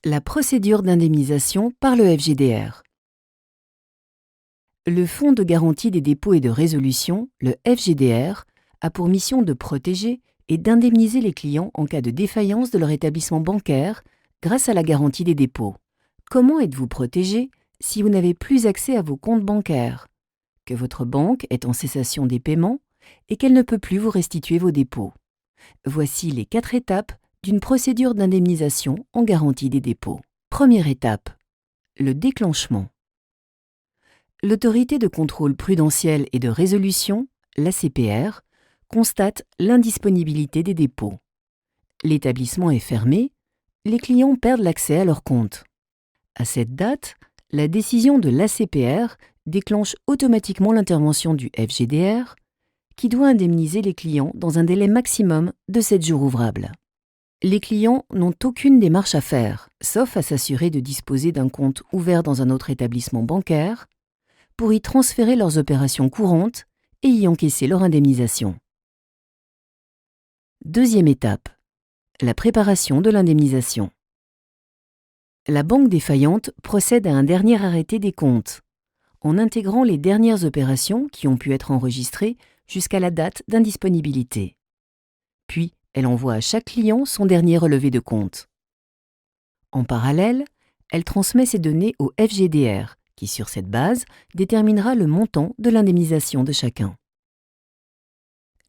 La procédure d'indemnisation par le FGDR. Le Fonds de garantie des dépôts et de résolution, le FGDR, a pour mission de protéger et d'indemniser les clients en cas de défaillance de leur établissement bancaire grâce à la garantie des dépôts. Comment êtes-vous protégé si vous n'avez plus accès à vos comptes bancaires, que votre banque est en cessation des paiements et qu'elle ne peut plus vous restituer vos dépôts? Voici les 4 étapes d'une procédure d'indemnisation en garantie des dépôts. Première étape, le déclenchement. L'autorité de contrôle prudentiel et de résolution, l'ACPR, constate l'indisponibilité des dépôts. L'établissement est fermé, les clients perdent l'accès à leur compte. À cette date, la décision de l'ACPR déclenche automatiquement l'intervention du FGDR, qui doit indemniser les clients dans un délai maximum de 7 jours ouvrables. Les clients n'ont aucune démarche à faire, sauf à s'assurer de disposer d'un compte ouvert dans un autre établissement bancaire, pour y transférer leurs opérations courantes et y encaisser leur indemnisation. Deuxième étape, la préparation de l'indemnisation. La banque défaillante procède à un dernier arrêté des comptes, en intégrant les dernières opérations qui ont pu être enregistrées jusqu'à la date d'indisponibilité. Puis, elle envoie à chaque client son dernier relevé de compte. En parallèle, elle transmet ces données au FGDR, qui, sur cette base, déterminera le montant de l'indemnisation de chacun.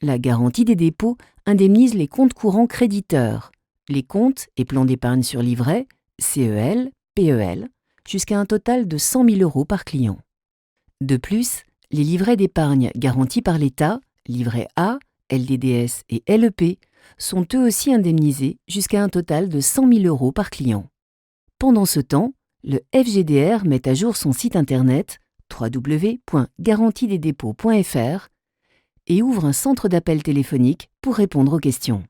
La garantie des dépôts indemnise les comptes courants créditeurs, les comptes et plans d'épargne sur livret, CEL, PEL, jusqu'à un total de 100 000 € par client. De plus, les livrets d'épargne garantis par l'État, livret A, LDDS et LEP, sont eux aussi indemnisés jusqu'à un total de 100 000 € par client. Pendant ce temps, le FGDR met à jour son site internet www.garantiedesdépôts.fr et ouvre un centre d'appel téléphonique pour répondre aux questions.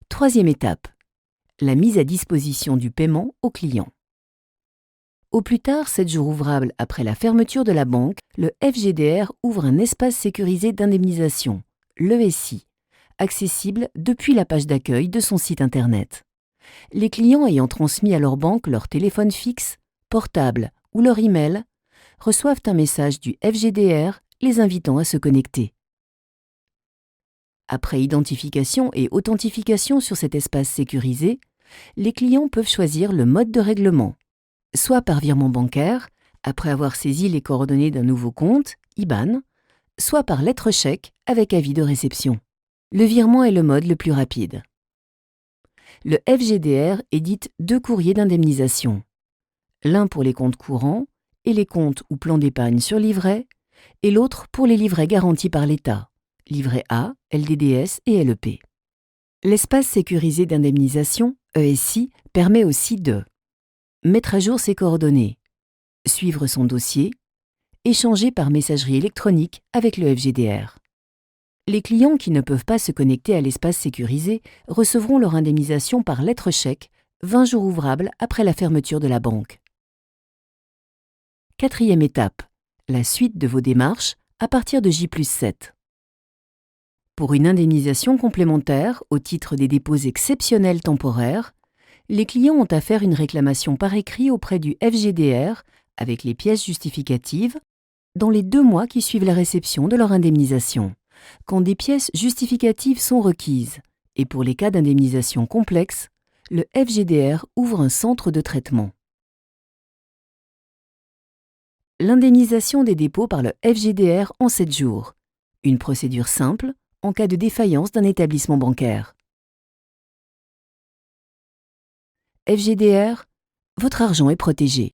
Troisième étape, la mise à disposition du paiement au client. Au plus tard 7 jours ouvrables après la fermeture de la banque, le FGDR ouvre un espace sécurisé d'indemnisation, l'ESI, accessible depuis la page d'accueil de son site internet. Les clients ayant transmis à leur banque leur téléphone fixe, portable ou leur email reçoivent un message du FGDR les invitant à se connecter. Après identification et authentification sur cet espace sécurisé, les clients peuvent choisir le mode de règlement, soit par virement bancaire, après avoir saisi les coordonnées d'un nouveau compte, IBAN, soit par lettre chèque avec avis de réception. Le virement est le mode le plus rapide. Le FGDR édite 2 courriers d'indemnisation, l'un pour les comptes courants et les comptes ou plans d'épargne sur livret, et l'autre pour les livrets garantis par l'État, livret A, LDDS et LEP. L'espace sécurisé d'indemnisation, ESI, permet aussi de mettre à jour ses coordonnées, suivre son dossier, échanger par messagerie électronique avec le FGDR. Les clients qui ne peuvent pas se connecter à l'espace sécurisé recevront leur indemnisation par lettre chèque 20 jours ouvrables après la fermeture de la banque. Quatrième étape, la suite de vos démarches à partir de J+7. Pour une indemnisation complémentaire au titre des dépôts exceptionnels temporaires, les clients ont à faire une réclamation par écrit auprès du FGDR avec les pièces justificatives dans les 2 mois qui suivent la réception de leur indemnisation, quand des pièces justificatives sont requises, et pour les cas d'indemnisation complexe, le FGDR ouvre un centre de traitement. L'indemnisation des dépôts par le FGDR en 7 jours, une procédure simple en cas de défaillance d'un établissement bancaire. FGDR, votre argent est protégé.